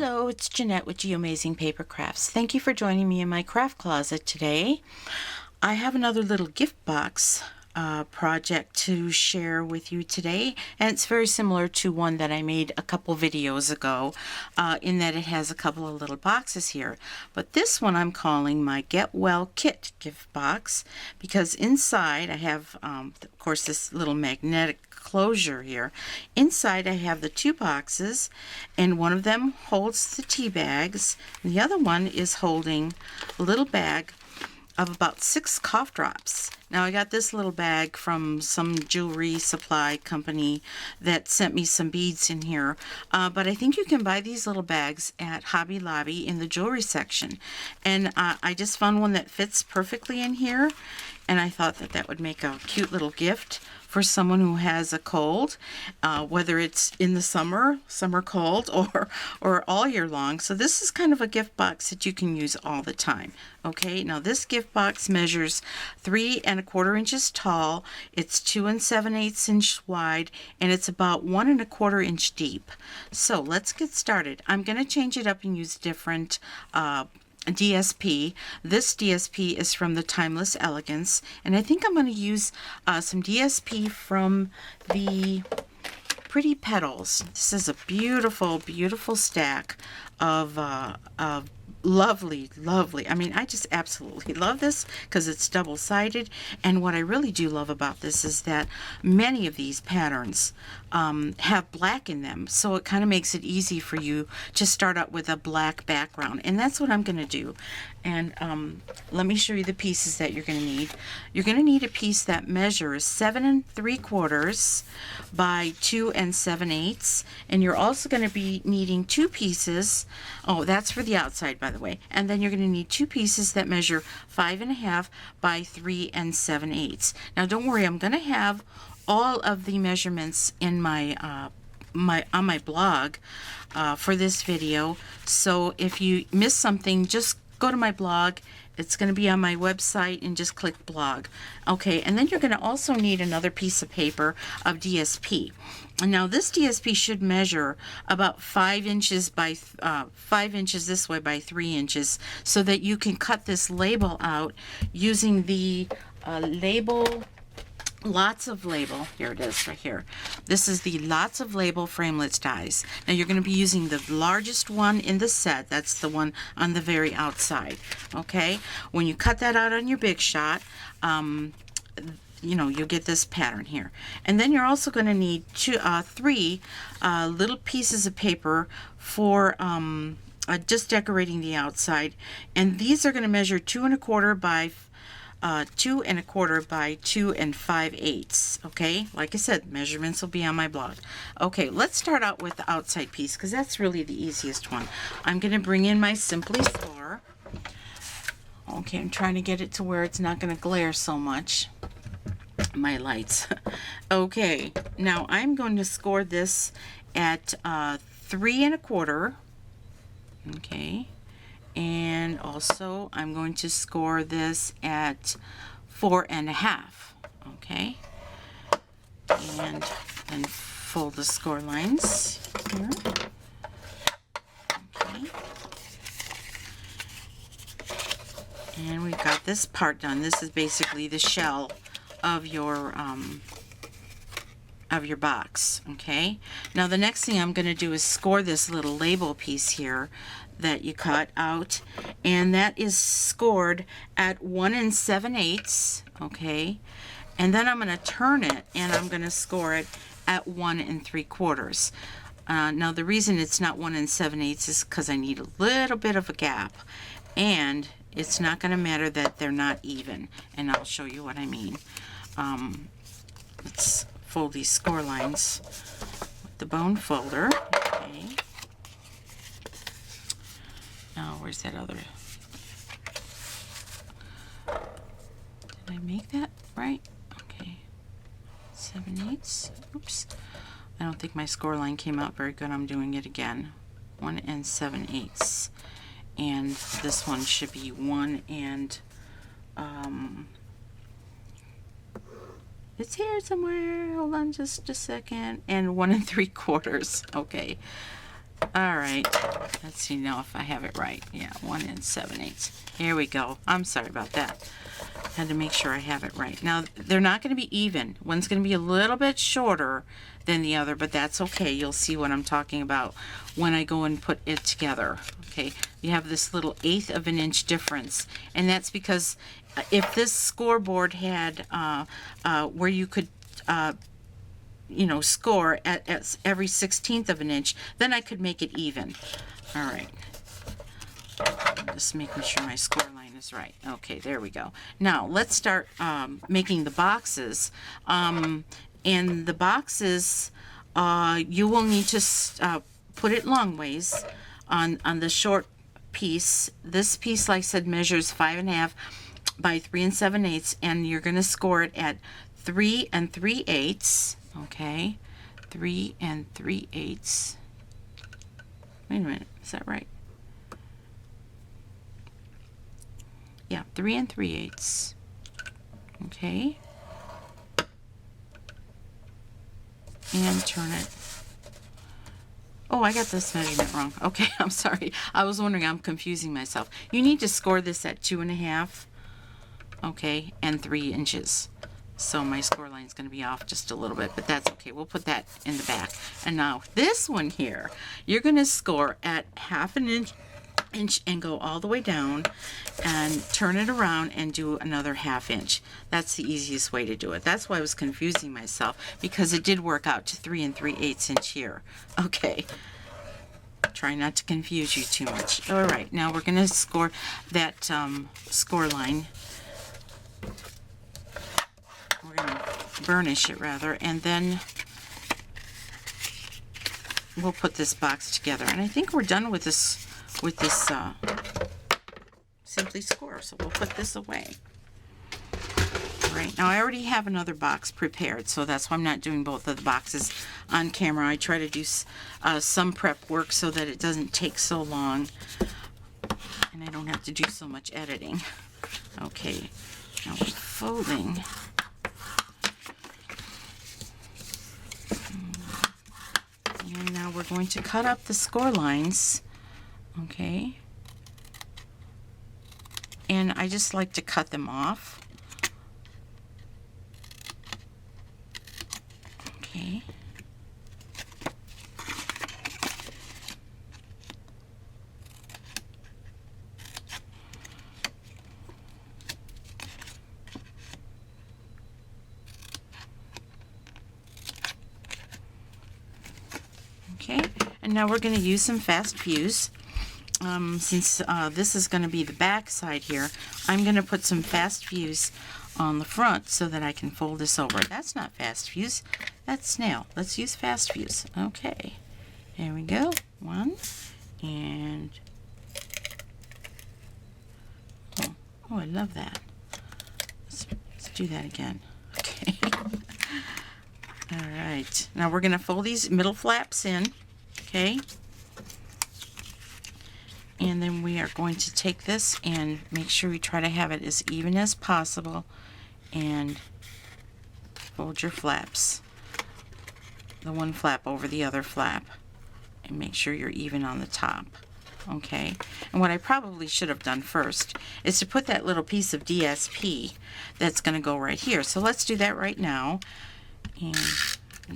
Hello, it's Jeanette with Geo Amazing Paper Crafts. Thank you for joining me in my craft closet today. I have another little gift box project to share with you today, and it's very similar to one that I made a couple videos ago in that it has a couple of little boxes here. But this one I'm calling my Get Well Kit gift box because inside I have, of course, this little magnetic closure here. Inside I have the two boxes, and one of them holds the tea bags, and the other one is holding a little bag of about 6 cough drops. Now I got this little bag from some jewelry supply company that sent me some beads in here, but I think you can buy these little bags at Hobby Lobby in the jewelry section, and I just found one that fits perfectly in here, and I thought that that would make a cute little gift for someone who has a cold, whether it's in the summer cold, or all year long. So this is kind of a gift box that you can use all the time. Okay, now this gift box measures 3 1/4 inches tall, it's 2 7/8 inches wide, and it's about 1 1/4 inch deep. So let's get started. I'm going to change it up and use different DSP. This DSP is from the Timeless Elegance, and I think I'm going to use some DSP from the Pretty Petals. This is a beautiful, beautiful stack of lovely, I mean, I just absolutely love this because it's double-sided, and what I really do love about this is that many of these patterns have black in them, so it kind of makes it easy for you to start out with a black background, and that's what I'm going to do. And let me show you the pieces that you're going to need. You're going to need a piece that measures 7 3/4 by 2 7/8, and you're also going to be needing 2 pieces. Oh, that's for the outside, by the way. And then you're going to need 2 pieces that measure 5 1/2 by 3 7/8. Now, don't worry, I'm going to have all of the measurements in my on my blog for this video. So if you miss something, just go to my blog. It's going to be on my website, and just click blog. Okay, and then you're going to also need another piece of paper of DSP. Now this DSP should measure about 5 inches by 5 inches this way by 3 inches, so that you can cut this label out using the label. Lots of Label, here it is right here. This is the Lots of Label Framelits dies. Now you're going to be using the largest one in the set. That's the one on the very outside. Okay, when you cut that out on your Big Shot, you know, you'll get this pattern here. And then you're also going to need 3 little pieces of paper for just decorating the outside, and these are going to measure 2 1/4 by 2 1/4 by 2 5/8. Okay, like I said, measurements will be on my blog. Okay, let's start out with the outside piece because that's really the easiest one. I'm going to bring in my Simply Score. Okay, I'm trying to get it to where it's not going to glare so much. My lights. Okay, now I'm going to score this at 3 1/4. Okay. And also I'm going to score this at 4 1/2. Okay, and then fold the score lines here. Okay, and we've got this part done. This is basically the shell of your box. Okay, now the next thing I'm going to do is score this little label piece here that you cut out, and that is scored at 1 7/8. Okay, and then I'm going to turn it, and I'm going to score it at 1 3/4. Now the reason it's not 1 7/8 is because I need a little bit of a gap, and it's not going to matter that they're not even, and I'll show you what I mean. Let's fold these score lines with the bone folder. Okay. Now, where's that other? Did I make that right? Okay. 7/8. Oops. I don't think my score line came out very good. I'm doing it again. 1 7/8. And this one should be 1 and it's here somewhere. Hold on just a second. And 1 3/4. Okay. All right, let's see now if I have it right. Yeah, 1 7/8. Here we go. I'm sorry about that. Had to make sure I have it right. Now, they're not going to be even. One's going to be a little bit shorter than the other, but that's okay. You'll see what I'm talking about when I go and put it together. Okay, you have this little 1/8 of an inch difference, and that's because if this scoreboard had where you could you know, score at every 1/16 of an inch, then I could make it even. All right. I'm just making sure my score line is right. Okay, there we go. Now, let's start making the boxes. And the boxes, you will need to put it long ways on the short piece. This piece, like I said, measures 5.5 by 3 7/8, and you're going to score it at 3 3/8. Okay, 3 3/8. Wait a minute, is that right? Yeah, 3 3/8. Okay, and turn it. Oh, I got this measurement wrong. Okay, I'm sorry. I was wondering, I'm confusing myself. You need to score this at 2.5, okay, and 3 inches. So my score line is going to be off just a little bit, but that's okay. We'll put that in the back. And now this one here, you're going to score at 1/2 inch and go all the way down and turn it around and do another 1/2 inch. That's the easiest way to do it. That's why I was confusing myself, because it did work out to 3 3/8 inch here. Okay. Try not to confuse you too much. All right, now we're going to score that score line. We're going to burnish it rather, and then we'll put this box together. And I think we're done with this Simply Score, so we'll put this away. All right, now I already have another box prepared, so that's why I'm not doing both of the boxes on camera. I try to do some prep work so that it doesn't take so long and I don't have to do so much editing. Okay, now we're folding. And now we're going to cut up the score lines. Okay, and I just like to cut them off. Okay, okay, and now we're going to use some fast fuse. Since this is going to be the back side here, I'm going to put some fast fuse on the front so that I can fold this over. That's not fast fuse, that's snail. Let's use fast fuse. Okay, there we go. 1 and oh, I love that. Let's do that again. Okay. All right, now we're going to fold these middle flaps in. Okay. And then we are going to take this and make sure we try to have it as even as possible and fold your flaps, the one flap over the other flap, and make sure you're even on the top. Okay, and what I probably should have done first is to put that little piece of DSP that's going to go right here. So let's do that right now, and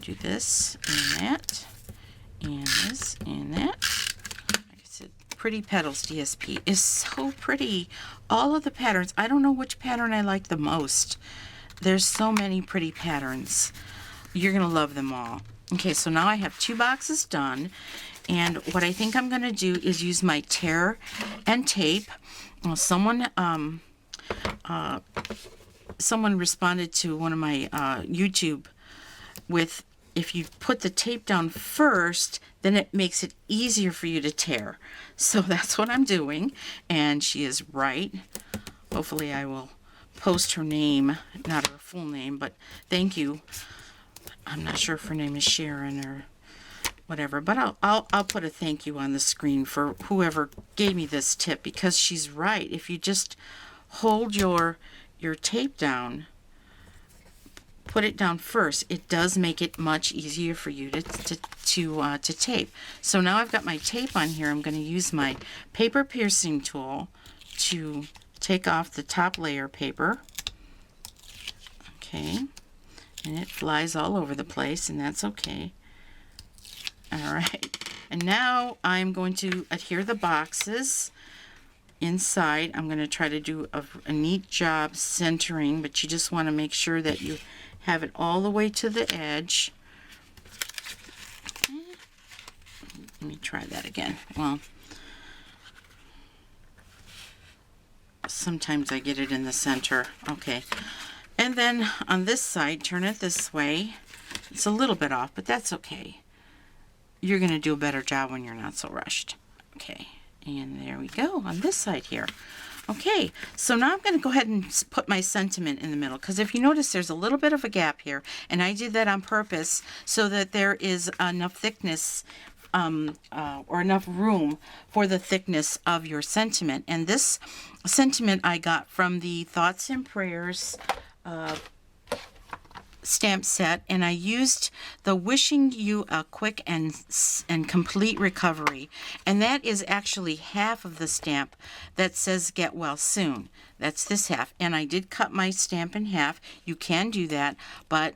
do this and that and this and that. Pretty Petals DSP is so pretty. All of the patterns, I don't know which pattern I like the most. There's so many pretty patterns. You're gonna love them all. Okay, so now I have 2 boxes done, and what I think I'm gonna do is use my tear and tape. Well, someone responded to one of my YouTube with, if you put the tape down first, then it makes it easier for you to tear. So that's what I'm doing, and she is right. Hopefully I will post her name, not her full name, but thank you. I'm not sure if her name is Sharon or whatever, but I'll put a thank you on the screen for whoever gave me this tip, because she's right. If you just hold your tape down put it down first, it does make it much easier for you to tape. So now I've got my tape on here. I'm going to use my paper piercing tool to take off the top layer paper. Okay, and it flies all over the place, and that's okay. All right, and now I'm going to adhere the boxes inside. I'm going to try to do a neat job centering, but you just want to make sure that you have it all the way to the edge. Let me try that again. Well, sometimes I get it in the center. Okay. And then on this side, turn it this way. It's a little bit off, but that's okay. You're going to do a better job when you're not so rushed. Okay. And there we go on this side here. Okay, so now I'm going to go ahead and put my sentiment in the middle, because if you notice there's a little bit of a gap here, and I did that on purpose so that there is enough thickness or enough room for the thickness of your sentiment. And this sentiment I got from the Thoughts and Prayers stamp set, and I used the Wishing You a Quick and Complete Recovery, and that is actually half of the stamp that says Get Well Soon. That's this half, and I did cut my stamp in half. You can do that, but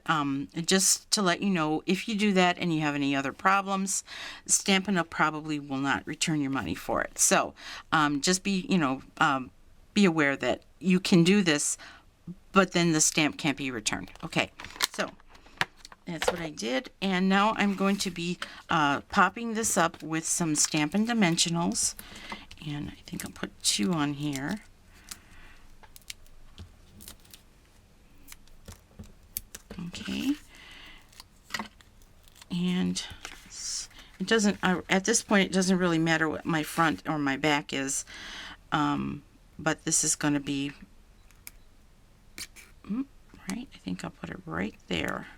just to let you know, if you do that and you have any other problems, Stampin'Up probably will not return your money for it. So just be aware that you can do this, but then the stamp can't be returned. Okay, so that's what I did, and now I'm going to be popping this up with some Stampin' Dimensionals, and I think I'll put 2 on here. Okay, and it doesn't, at this point it doesn't really matter what my front or my back is, but this is going to be right. I think I'll put it right there.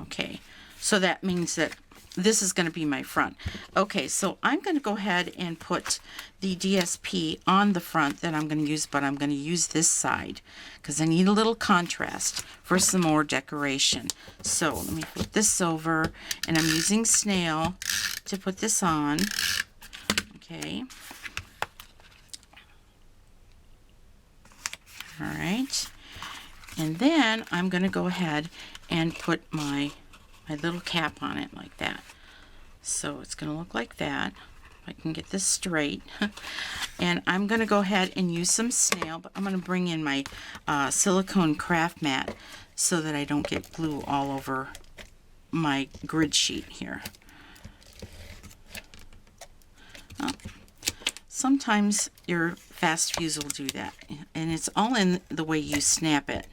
Okay, so that means that this is going to be my front. Okay, so I'm going to go ahead and put the DSP on the front that I'm going to use, but I'm going to use this side because I need a little contrast for some more decoration. So let me flip this over, and I'm using Snail to put this on. Okay. All right. And then I'm going to go ahead and put my little cap on it like that. So it's going to look like that. If I can get this straight. And I'm going to go ahead and use some Snail, but I'm going to bring in my silicone craft mat so that I don't get glue all over my grid sheet here. Sometimes your fast fuse will do that, and it's all in the way you snap it.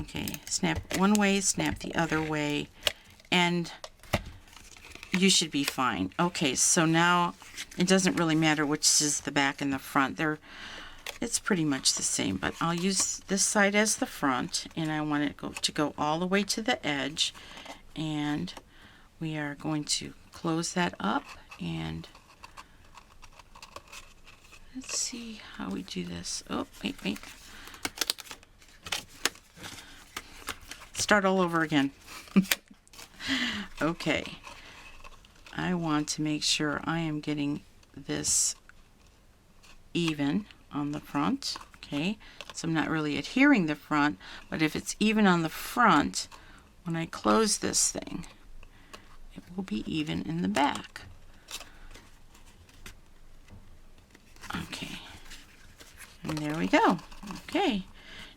Okay, snap one way, snap the other way, and you should be fine. Okay, so now it doesn't really matter which is the back and the front. It's pretty much the same, but I'll use this side as the front, and I want it to go all the way to the edge, and we are going to close that up, and let's see how we do this. Oh, wait. Start all over again. Okay. I want to make sure I am getting this even on the front. Okay. So I'm not really adhering the front, but if it's even on the front, when I close this thing, it will be even in the back. Okay. And there we go. Okay.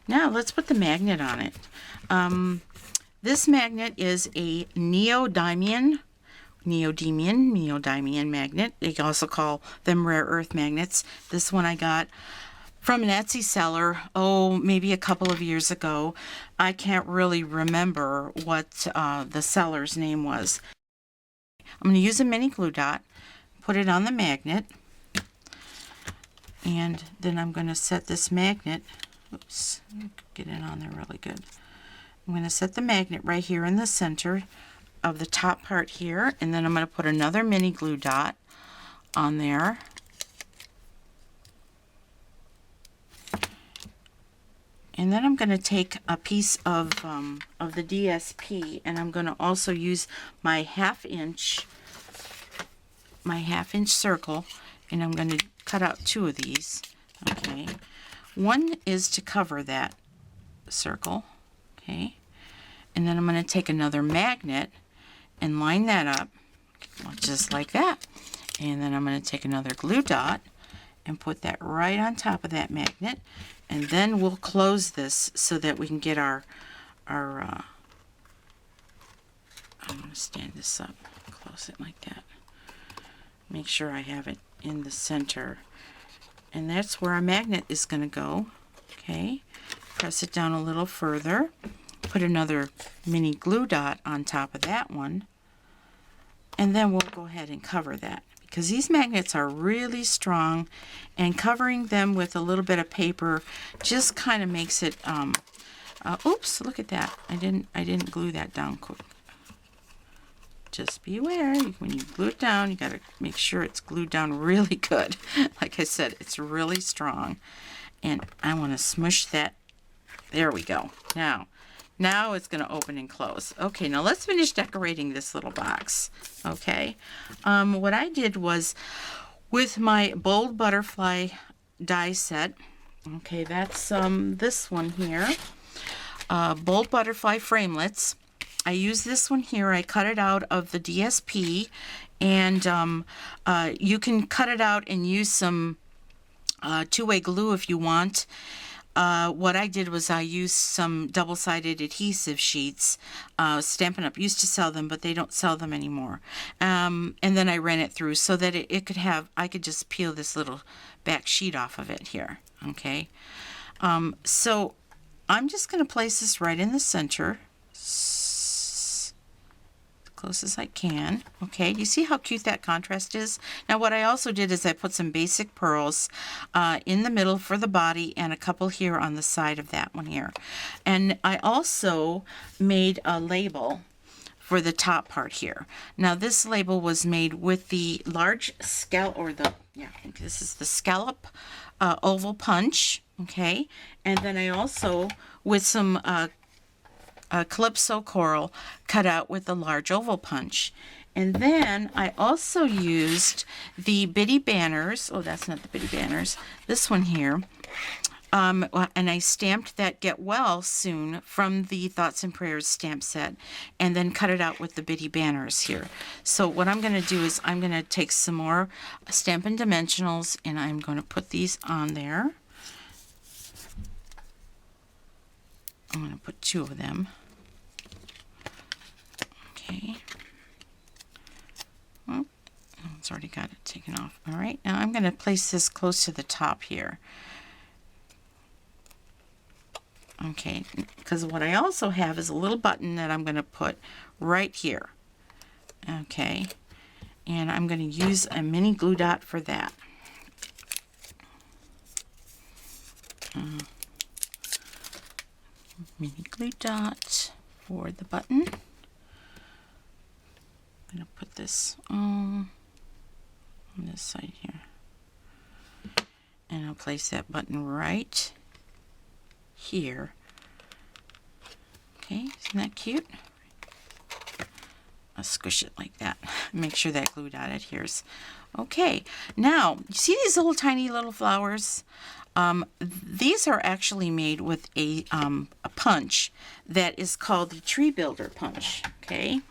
Now let's put the magnet on it. This magnet is a neodymium magnet. They also call them rare earth magnets. This one I got from an Etsy seller, maybe a couple of years ago. I can't really remember what the seller's name was. I'm going to use a mini glue dot, put it on the magnet, and then I'm going to set this magnet. Oops, get it on there really good. I'm going to set the magnet right here in the center of the top part here, and then I'm going to put another mini glue dot on there. And then I'm going to take a piece of the DSP, and I'm going to also use my half-inch circle, and I'm going to cut out 2 of these. Okay, one is to cover that circle. Okay, and then I'm going to take another magnet and line that up just like that. And then I'm going to take another glue dot and put that right on top of that magnet, and then we'll close this so that we can get our I'm going to stand this up, close it like that, make sure I have it in the center, and that's where our magnet is going to go. Okay, press it down a little further, put another mini glue dot on top of that one, and then we'll go ahead and cover that, because these magnets are really strong, and covering them with a little bit of paper just kind of makes it oops, look at that, I didn't glue that down quick. Just be aware, when you glue it down, you got to make sure it's glued down really good. Like I said, it's really strong, and I want to smush that. There we go. Now it's going to open and close. Okay, now let's finish decorating this little box. Okay, what I did was with my bold butterfly die set. Okay, that's this one here, bold butterfly framelits. I use this one here. I cut it out of the DSP, and you can cut it out and use some two-way glue if you want. What I did was I used some double-sided adhesive sheets. Stampin'Up used to sell them, but they don't sell them anymore. And then I ran it through so that I could just peel this little back sheet off of it here. Okay. So I'm just going to place this right in the center, close as I can. Okay, you see how cute that contrast is? Now what I also did is I put some basic pearls in the middle for the body, and a couple here on the side of that one here. And I also made a label for the top part here. Now this label was made with the large scallop, or this is the scallop oval punch. Okay, and then I also, with some Calypso coral cut out with the large oval punch. And then I also used the bitty banners. Oh, that's not the bitty banners. This one here. And I stamped that Get Well Soon from the Thoughts and Prayers stamp set, and then cut it out with the bitty banners here. So what I'm going to do is I'm going to take some more Stampin' Dimensionals, and I'm going to put these on there. I'm going to put 2 of them. Okay. Oh, it's already got it taken off. All right, now I'm going to place this close to the top here. Okay, because what I also have is a little button that I'm going to put right here. Okay, and I'm going to use a mini glue dot for that. Mini glue dot for the button. I'm going to put this on this side here, and I'll place that button right here. Okay, isn't that cute? I'll squish it like that. Make sure that glue dot adheres. Okay, now you see these little tiny little flowers? These are actually made with a punch that is called the Tree Builder punch. Okay.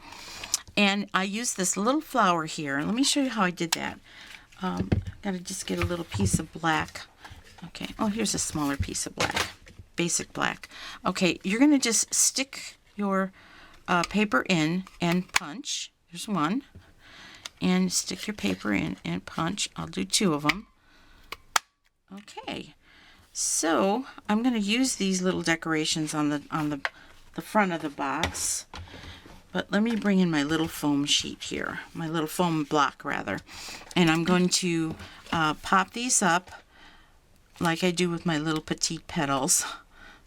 And I used this little flower here, and let me show you how I did that. Got to just get a little piece of black. Okay, oh, here's a smaller piece of black, basic black. Okay, you're going to just stick your paper in and punch. There's one. And stick your paper in and punch. I'll do 2 of them. Okay, so I'm going to use these little decorations on the front of the box. But let me bring in my little foam sheet here, my little foam block rather, and I'm going to pop these up like I do with my little petite petals.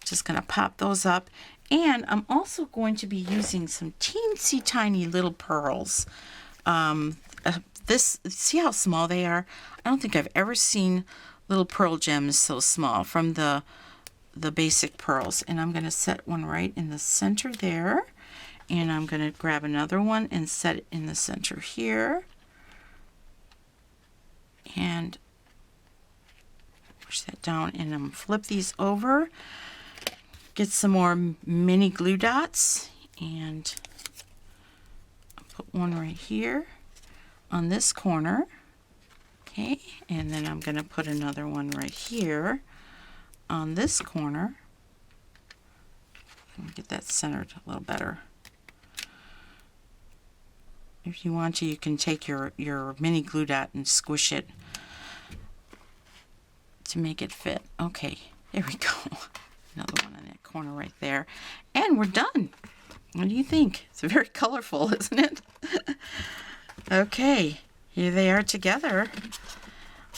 Just going to pop those up, and I'm also going to be using some teensy tiny little pearls. See how small they are? I don't think I've ever seen little pearl gems so small, from the the basic pearls. And I'm going to set one right in the center there. And I'm going to grab another one and set it in the center here. And push that down, and I'm going to flip these over. Get some more mini glue dots, and I'll put one right here on this corner. Okay, and then I'm going to put another one right here on this corner. Let me get that centered a little better. If you want to, you can take your mini glue dot and squish it to make it fit. Okay, there we go. Another one in that corner right there. And we're done. What do you think? It's very colorful, isn't it? Okay, here they are together.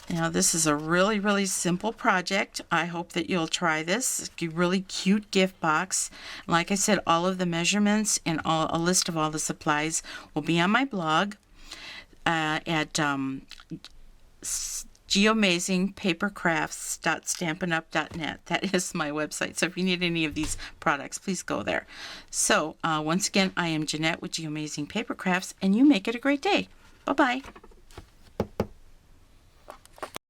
Now this is a really, really simple project. I hope that you'll try this. It's a really cute gift box. Like I said, all of the measurements and a list of all the supplies will be on my blog at geoamazingpapercrafts.stampinup.net. That is my website. So if you need any of these products, please go there. So once again, I am Jeanette with Geo Amazing Paper Crafts, and you make it a great day. Bye-bye.